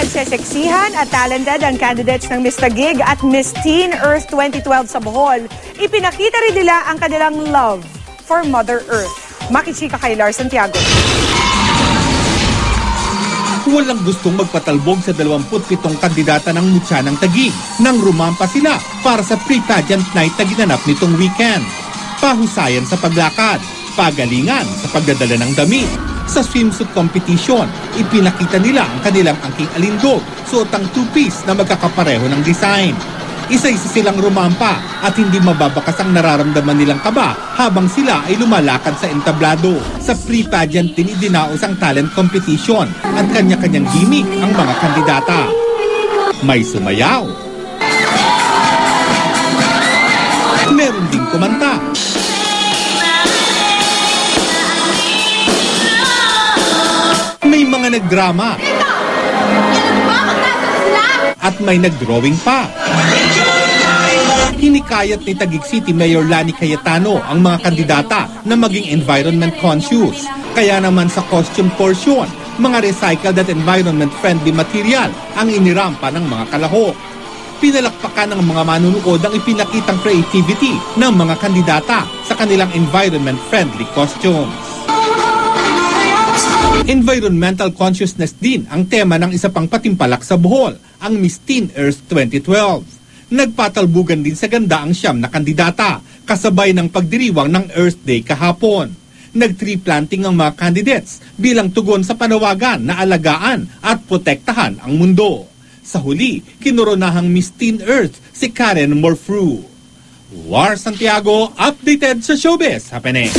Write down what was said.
pinagseseksihan at talented ang candidates ng Miss Taguig at Miss Teen Earth 2012 sa Bohol. Ipinakita rin nila ang kanilang love for Mother Earth. Makichika kay Lars Santiago. Walang gustong magpatalbog sa 27 kandidata ng Mutya ng Taguig nang rumampa sila para sa pre-pageant night na ginanap nitong weekend. Pahusayan sa paglakad, pagalingan sa pagdadala ng damit. Sa swimsuit competition, ipinakita nila ang kanilang angking alindog, suot ang two-piece na magkakapareho ng design. Isa-isa silang rumampa at hindi mababakas ang nararamdaman nilang kaba habang sila ay lumalakad sa entablado. Sa pre-pageant din idinaos ang talent competition at kanya-kanyang gimmick ang mga kandidata. May sumayaw. Meron ding kumanta. May mga nagdrama. At may nagdrawing pa. Hinikayat ni Taguig City Mayor Lani Cayetano ang mga kandidata na maging environment conscious. Kaya naman sa costume portion, mga recycled at environment-friendly material ang inirampa ng mga kalahok. Pinalakpakan ng mga manunood ang ipinakitang creativity ng mga kandidata sa kanilang environment-friendly costumes. Environmental consciousness din ang tema ng isa pang patimpalak sa Bohol, ang Miss Teen Earth 2012. Nagpatalbugan din sa ganda ang 9 na kandidata, kasabay ng pagdiriwang ng Earth Day kahapon. Nag-tree planting ang mga candidates bilang tugon sa panawagan na alagaan at protektahan ang mundo. Sa huli, kinoronahang Miss Teen Earth si Karen Morfru. War Santiago, updated sa Showbiz Happening.